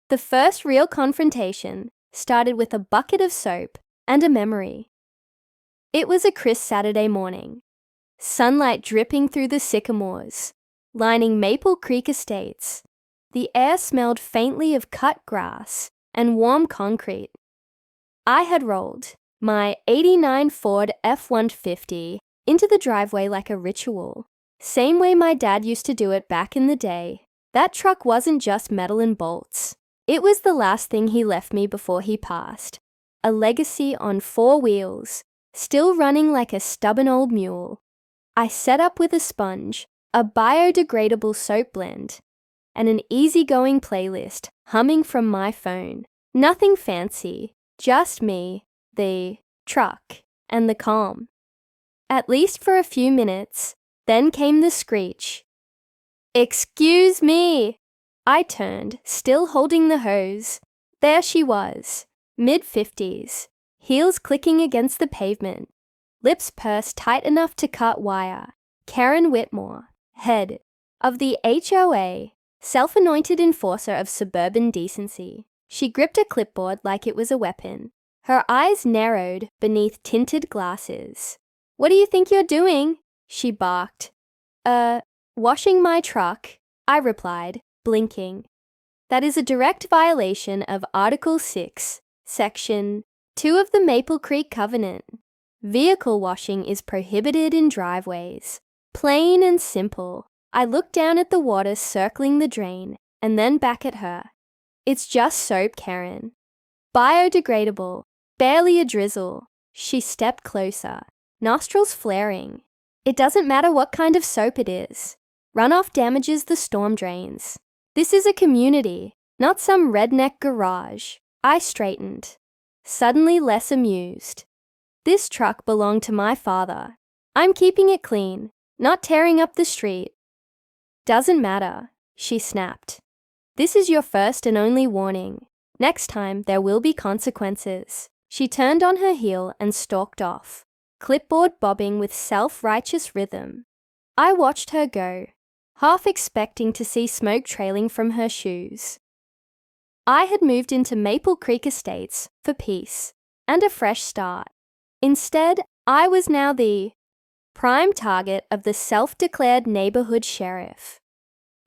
The first real confrontation started with a bucket of soap and a memory. It was a crisp Saturday morning. Sunlight dripping through the sycamores, lining Maple Creek Estates. The air smelled faintly of cut grass and warm concrete. I had rolled my '89 Ford F-150 into the driveway like a ritual, same way my dad used to do it back in the day. That truck wasn't just metal and bolts. It was the last thing he left me before he passed. A legacy on 4 wheels, still running like a stubborn old mule. I set up with a sponge, a biodegradable soap blend, and an easygoing playlist humming from my phone. Nothing fancy, just me, the truck, and the calm. At least for a few minutes, then came the screech. "Excuse me!" I turned, still holding the hose. There she was, mid-50s, heels clicking against the pavement, lips pursed tight enough to cut wire. Karen Whitmore, head of the HOA, self-anointed enforcer of suburban decency. She gripped a clipboard like it was a weapon. Her eyes narrowed beneath tinted glasses. "What do you think you're doing?" she barked. Washing my truck," I replied, blinking. "That is a direct violation of Article 6, Section 2 of the Maple Creek Covenant. Vehicle washing is prohibited in driveways. Plain and simple." I looked down at the water circling the drain and then back at her. "It's just soap, Karen. Biodegradable, barely a drizzle." She stepped closer, nostrils flaring. "It doesn't matter what kind of soap it is. Runoff damages the storm drains. This is a community, not some redneck garage." I straightened, suddenly less amused. "This truck belonged to my father. I'm keeping it clean, not tearing up the street." "Doesn't matter," she snapped. "This is your first and only warning. Next time, there will be consequences." She turned on her heel and stalked off, clipboard bobbing with self-righteous rhythm. I watched her go, half expecting to see smoke trailing from her shoes. I had moved into Maple Creek Estates for peace and a fresh start. Instead, I was now the prime target of the self-declared neighborhood sheriff,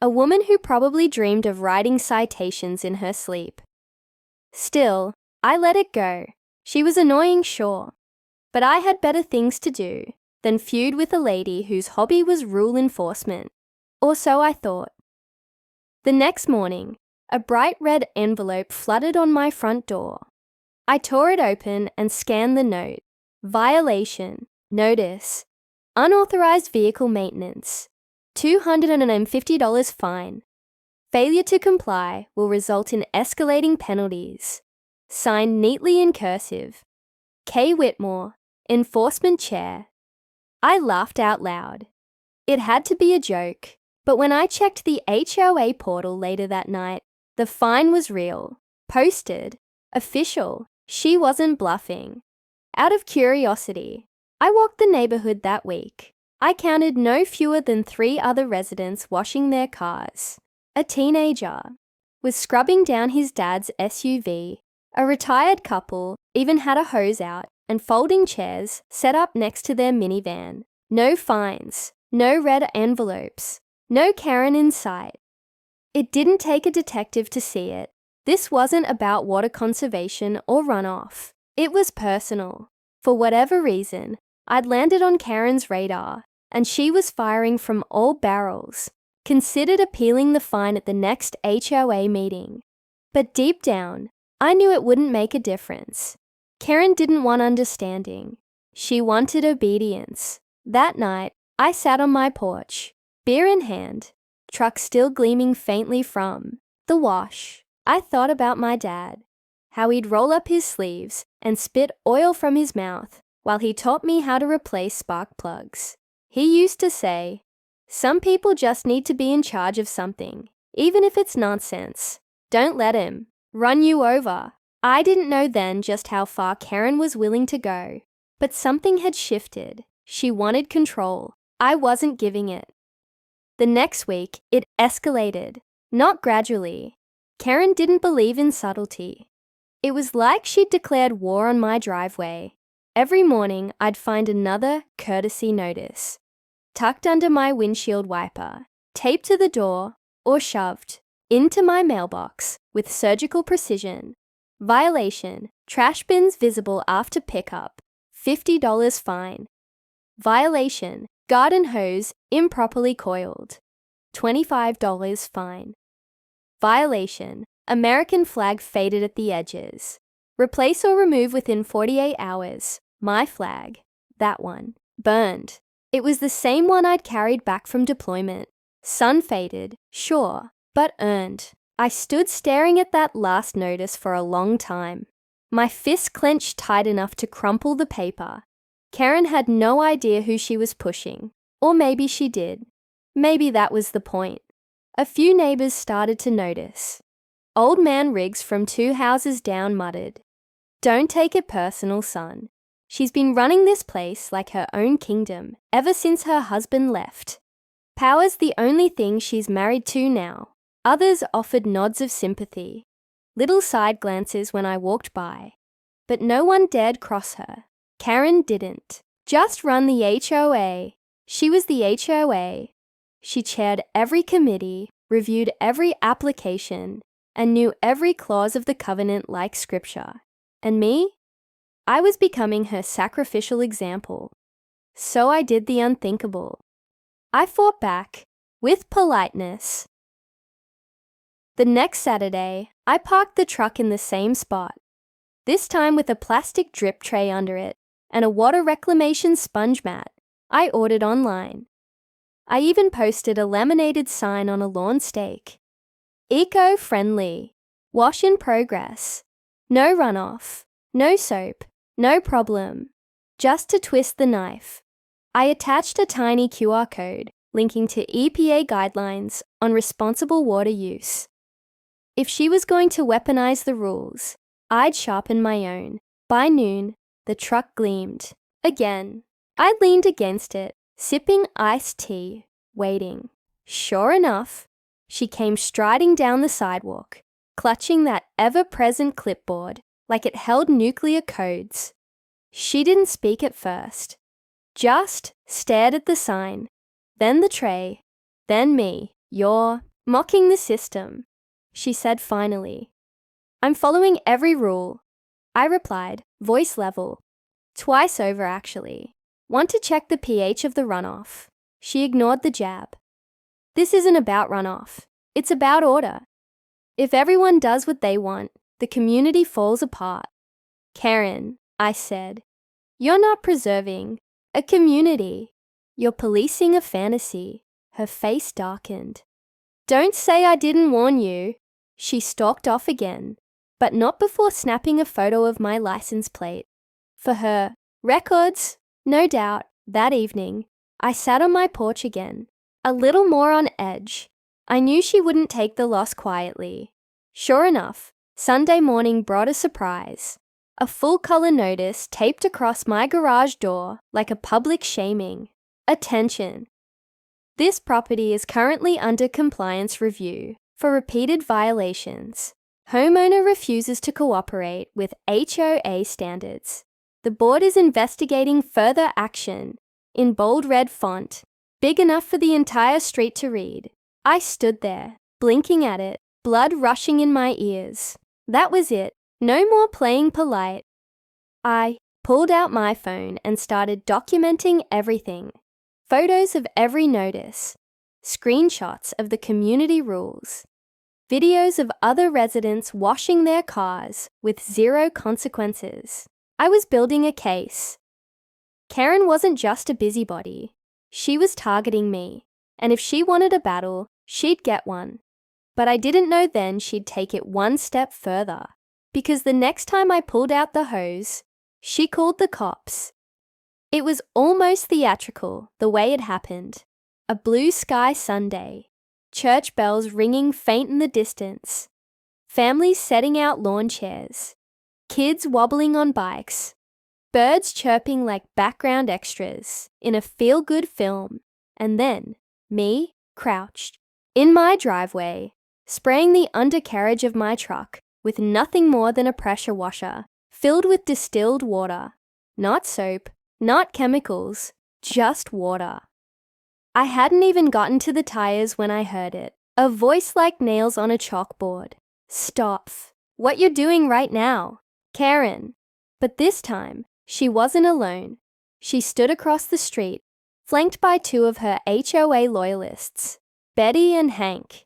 a woman who probably dreamed of writing citations in her sleep. Still, I let it go. She was annoying, sure, but I had better things to do than feud with a lady whose hobby was rule enforcement. Or so I thought. The next morning, a bright red envelope fluttered on my front door. I tore it open and scanned the note. Violation, notice, unauthorized vehicle maintenance, $250 fine. Failure to comply will result in escalating penalties. Signed neatly in cursive. K. Whitmore, Enforcement Chair. I laughed out loud. It had to be a joke, but when I checked the HOA portal later that night, the fine was real, posted, official. She wasn't bluffing. Out of curiosity, I walked the neighborhood that week. I counted no fewer than 3 other residents washing their cars. A teenager was scrubbing down his dad's SUV. A retired couple even had a hose out and folding chairs set up next to their minivan. No fines, no red envelopes, no Karen in sight. It didn't take a detective to see it. This wasn't about water conservation or runoff. It was personal. For whatever reason, I'd landed on Karen's radar, and she was firing from all barrels. Considered appealing the fine at the next HOA meeting. But deep down, I knew it wouldn't make a difference. Karen didn't want understanding. She wanted obedience. That night, I sat on my porch, beer in hand, truck still gleaming faintly from the wash. I thought about my dad, how he'd roll up his sleeves and spit oil from his mouth while he taught me how to replace spark plugs. He used to say, "Some people just need to be in charge of something, even if it's nonsense. Don't let him run you over." I didn't know then just how far Karen was willing to go, but something had shifted. She wanted control. I wasn't giving it. The next week, it escalated, not gradually. Karen didn't believe in subtlety. It was like she'd declared war on my driveway. Every morning, I'd find another courtesy notice, tucked under my windshield wiper, taped to the door, or shoved into my mailbox with surgical precision. Violation: trash bins visible after pickup, $50 fine. Violation: garden hose improperly coiled, $25 fine. Violation: American flag faded at the edges. Replace or remove within 48 hours. My flag, that one, burned. It was the same one I'd carried back from deployment. Sun faded, sure, but earned. I stood staring at that last notice for a long time. My fist clenched tight enough to crumple the paper. Karen had no idea who she was pushing. Or maybe she did. Maybe that was the point. A few neighbors started to notice. Old man Riggs from 2 houses down muttered, "Don't take it personal, son. She's been running this place like her own kingdom ever since her husband left. Power's the only thing she's married to now." Others offered nods of sympathy, little side glances when I walked by. But no one dared cross her. Karen didn't. Just run the HOA. She was the HOA. She chaired every committee, reviewed every application, and knew every clause of the covenant like scripture. And me? I was becoming her sacrificial example. So I did the unthinkable. I fought back, with politeness. The next Saturday, I parked the truck in the same spot, this time with a plastic drip tray under it and a water reclamation sponge mat I ordered online. I even posted a laminated sign on a lawn stake. Eco-friendly, wash in progress, no runoff, no soap, no problem, just to twist the knife. I attached a tiny QR code linking to EPA guidelines on responsible water use. If she was going to weaponize the rules, I'd sharpen my own. By noon, the truck gleamed. Again, I leaned against it, sipping iced tea, waiting. Sure enough, she came striding down the sidewalk, clutching that ever-present clipboard like it held nuclear codes. She didn't speak at first, just stared at the sign, then the tray, then me. "You're mocking the system," she said finally. "I'm following every rule," I replied, voice level. "Twice over, actually. Want to check the pH of the runoff." She ignored the jab. "This isn't about runoff. It's about order. If everyone does what they want, the community falls apart." "Karen," I said, "you're not preserving a community. You're policing a fantasy." Her face darkened. "Don't say I didn't warn you." She stalked off again, but not before snapping a photo of my license plate. For her records, no doubt, that evening, I sat on my porch again, a little more on edge. I knew she wouldn't take the loss quietly. Sure enough, Sunday morning brought a surprise. A full-color notice taped across my garage door like a public shaming. "Attention! This property is currently under compliance review for repeated violations. Homeowner refuses to cooperate with HOA standards. The board is investigating further action," in bold red font, big enough for the entire street to read. I stood there, blinking at it, blood rushing in my ears. That was it. No more playing polite. I pulled out my phone and started documenting everything. Photos of every notice, screenshots of the community rules, videos of other residents washing their cars with zero consequences. I was building a case. Karen wasn't just a busybody. She was targeting me, and if she wanted a battle, she'd get one. But I didn't know then she'd take it one step further, because the next time I pulled out the hose, she called the cops. It was almost theatrical, the way it happened. A blue sky Sunday, church bells ringing faint in the distance, families setting out lawn chairs, kids wobbling on bikes, birds chirping like background extras in a feel-good film, and then me, crouched, in my driveway, spraying the undercarriage of my truck with nothing more than a pressure washer filled with distilled water. Not soap, not chemicals, just water. I hadn't even gotten to the tires when I heard it. A voice like nails on a chalkboard. Stop. What you're doing right now. Karen. But this time, she wasn't alone. She stood across the street, flanked by two of her HOA loyalists, Betty and Hank,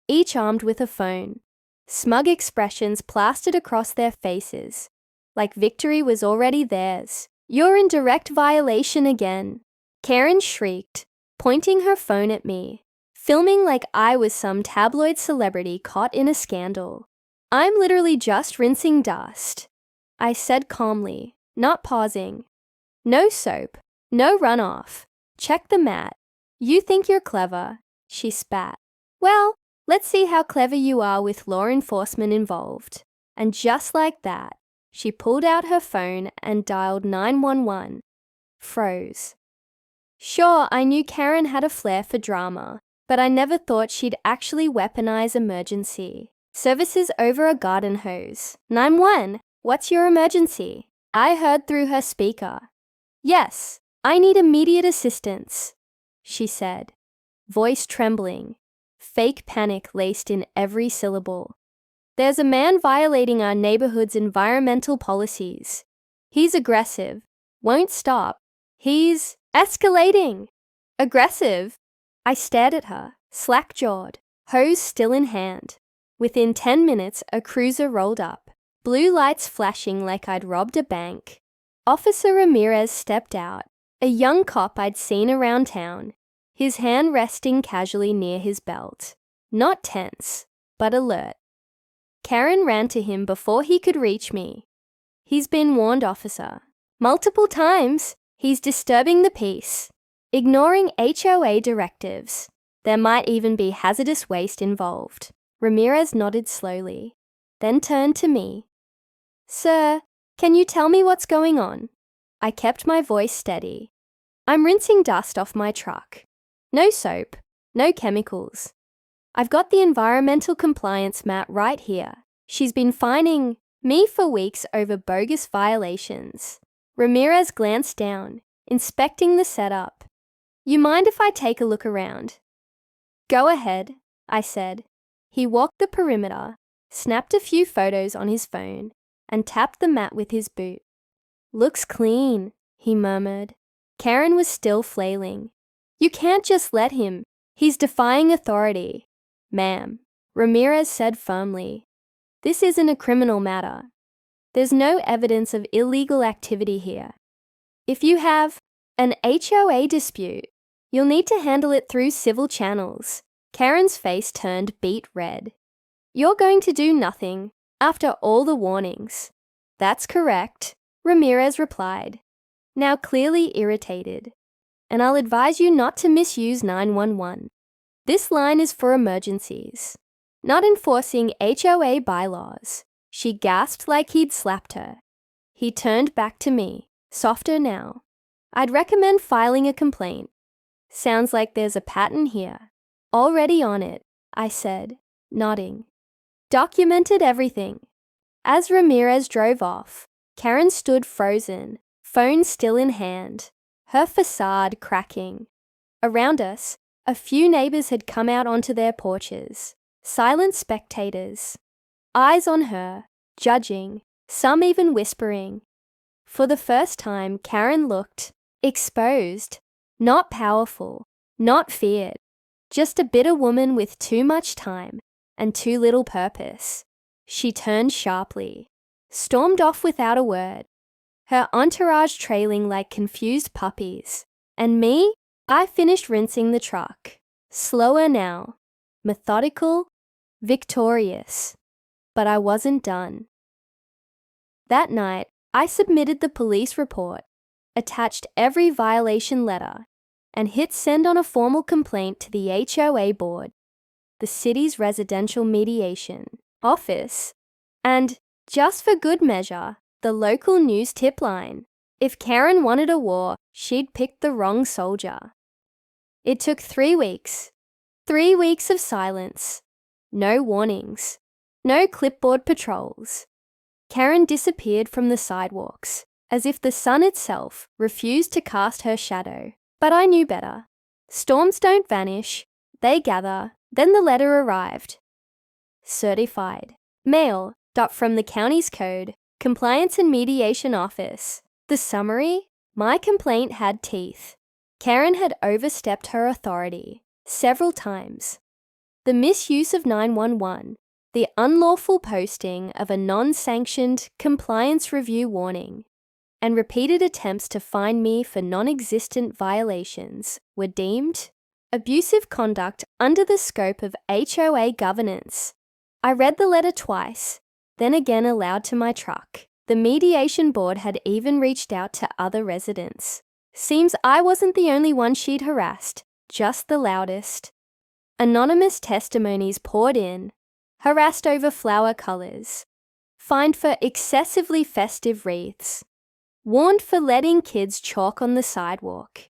each armed with a phone. Smug expressions plastered across their faces, like victory was already theirs. You're in direct violation again. Karen shrieked, pointing her phone at me, filming like I was some tabloid celebrity caught in a scandal. I'm literally just rinsing dust, I said calmly, not pausing. No soap, no runoff. Check the mat. You think you're clever, she spat. Well, let's see how clever you are with law enforcement involved. And just like that, she pulled out her phone and dialed 911. Froze. Sure, I knew Karen had a flair for drama, but I never thought she'd actually weaponize emergency. Services over a garden hose. 911, what's your emergency? I heard through her speaker. Yes, I need immediate assistance, she said, voice trembling, fake panic laced in every syllable. There's a man violating our neighborhood's environmental policies. He's aggressive, won't stop. He's escalating. Aggressive? I stared at her, slack-jawed, hose still in hand. Within 10 minutes, a cruiser rolled up, blue lights flashing like I'd robbed a bank. Officer Ramirez stepped out, a young cop I'd seen around town, his hand resting casually near his belt. Not tense, but alert. Karen ran to him before he could reach me. He's been warned, officer. Multiple times. He's disturbing the peace, ignoring HOA directives. There might even be hazardous waste involved. Ramirez nodded slowly, then turned to me. Sir, can you tell me what's going on? I kept my voice steady. I'm rinsing dust off my truck. No soap, no chemicals. I've got the environmental compliance mat right here. She's been fining me for weeks over bogus violations. Ramirez glanced down, inspecting the setup. You mind if I take a look around? Go ahead, I said. He walked the perimeter, snapped a few photos on his phone, and tapped the mat with his boot. Looks clean, he murmured. Karen was still flailing. You can't just let him. He's defying authority. Ma'am, Ramirez said firmly. This isn't a criminal matter. There's no evidence of illegal activity here. If you have an HOA dispute, you'll need to handle it through civil channels. Karen's face turned beet red. You're going to do nothing after all the warnings. That's correct, Ramirez replied, now clearly irritated. And I'll advise you not to misuse 911. This line is for emergencies, not enforcing HOA bylaws. She gasped like he'd slapped her. He turned back to me, softer now. I'd recommend filing a complaint. Sounds like there's a pattern here. Already on it, I said, nodding. Documented everything. As Ramirez drove off, Karen stood frozen, phone still in hand, her facade cracking. Around us, a few neighbors had come out onto their porches, silent spectators. Eyes on her, judging, some even whispering. For the first time, Karen looked exposed, not powerful, not feared, just a bitter woman with too much time and too little purpose. She turned sharply, stormed off without a word, her entourage trailing like confused puppies. And me? I finished rinsing the truck, slower now, methodical, victorious. But I wasn't done. That night, I submitted the police report, attached every violation letter, and hit send on a formal complaint to the HOA board, the city's residential mediation office, and, just for good measure, the local news tip line. If Karen wanted a war, she'd picked the wrong soldier. It took 3 weeks. 3 weeks of silence. No warnings. No clipboard patrols. Karen disappeared from the sidewalks, as if the sun itself refused to cast her shadow. But I knew better. Storms don't vanish. They gather. Then the letter arrived. Certified. Mail. From the county's code. Compliance and Mediation Office. The summary? My complaint had teeth. Karen had overstepped her authority several times. The misuse of 911, the unlawful posting of a non-sanctioned compliance review warning, and repeated attempts to fine me for non-existent violations were deemed abusive conduct under the scope of HOA governance. I read the letter twice, then again aloud to my truck. The mediation board had even reached out to other residents. Seems I wasn't the only one she'd harassed, just the loudest. Anonymous testimonies poured in, harassed over flower colours, fined for excessively festive wreaths, warned for letting kids chalk on the sidewalk.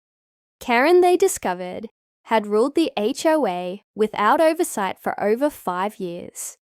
Karen, they discovered, had ruled the HOA without oversight for over 5 years.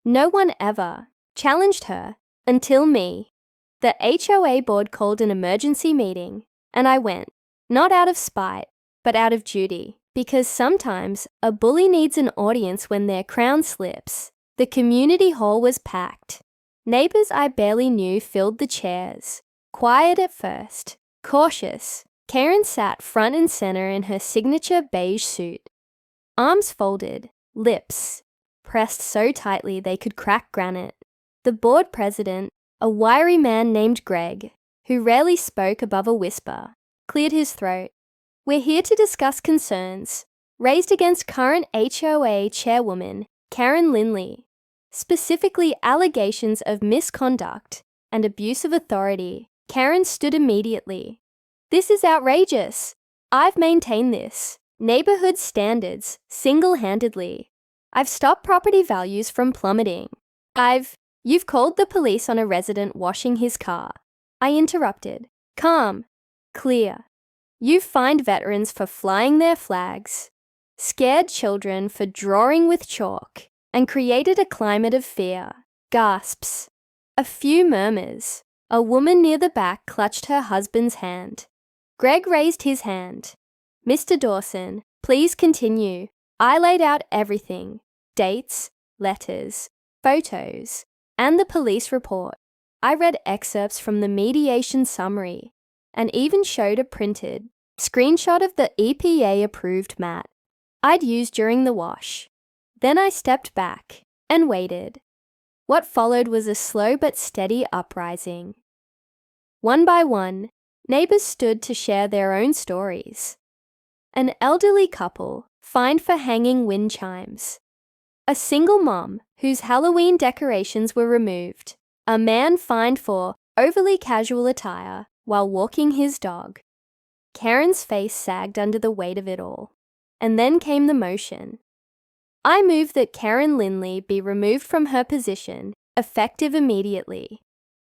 No one ever challenged her until me. The HOA board called an emergency meeting, and I went, not out of spite, but out of duty, because sometimes a bully needs an audience when their crown slips. The community hall was packed. Neighbours I barely knew filled the chairs. Quiet at first, cautious, Karen sat front and centre in her signature beige suit. Arms folded, lips pressed so tightly they could crack granite. The board president, a wiry man named Greg, who rarely spoke above a whisper, cleared his throat. We're here to discuss concerns raised against current HOA chairwoman Karen Lindley, specifically allegations of misconduct and abuse of authority. Karen stood immediately. This is outrageous. I've maintained this. Neighborhood standards, single-handedly. I've stopped property values from plummeting. You've called the police on a resident washing his car. I interrupted. Calm. Clear. You've fined veterans for flying their flags, scared children for drawing with chalk, and created a climate of fear. Gasps. A few murmurs. A woman near the back clutched her husband's hand. Greg raised his hand. Mr. Dawson, please continue. I laid out everything. Dates, letters, photos, and the police report. I read excerpts from the mediation summary and even showed a printed screenshot of the EPA-approved mat I'd used during the wash. Then I stepped back and waited. What followed was a slow but steady uprising. One by one, neighbours stood to share their own stories. An elderly couple fined for hanging wind chimes. A single mom whose Halloween decorations were removed. A man fined for overly casual attire while walking his dog. Karen's face sagged under the weight of it all. And then came the motion. I moved that Karen Lindley be removed from her position, effective immediately.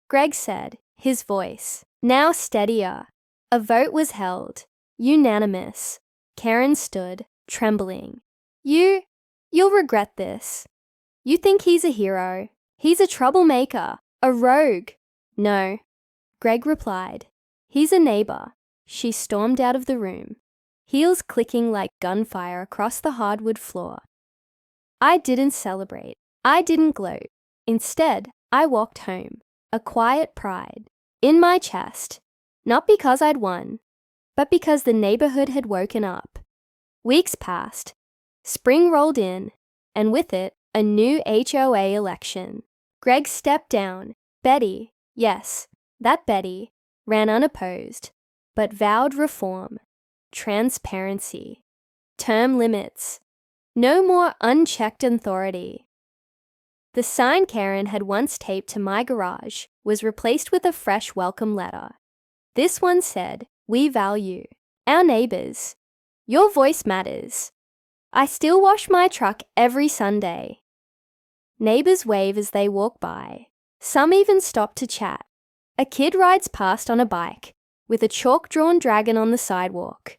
Greg said, his voice now steadier. A vote was held. Unanimous. Karen stood, trembling. You'll regret this. You think he's a hero. He's a troublemaker, a rogue. No, Greg replied. He's a neighbour. She stormed out of the room, heels clicking like gunfire across the hardwood floor. I didn't celebrate. I didn't gloat. Instead, I walked home, a quiet pride in my chest, not because I'd won, but because the neighbourhood had woken up. Weeks passed. Spring rolled in, and with it, a new HOA election. Greg stepped down. Betty, yes, that Betty, ran unopposed, but vowed reform, transparency, term limits, no more unchecked authority. The sign Karen had once taped to my garage was replaced with a fresh welcome letter. This one said, "We value our neighbours. Your voice matters. I still wash my truck every Sunday." Neighbours wave as they walk by. Some even stop to chat. A kid rides past on a bike with a chalk-drawn dragon on the sidewalk,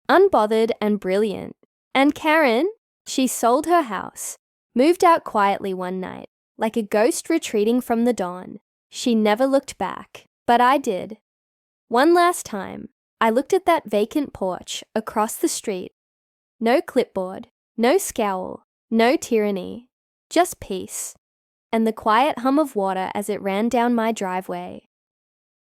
unbothered and brilliant. And Karen, she sold her house, Moved out quietly one night, like a ghost retreating from the dawn. She never looked back, but I did. One last time, I looked at that vacant porch across the street. No clipboard, no scowl, no tyranny, just peace, and the quiet hum of water as it ran down my driveway.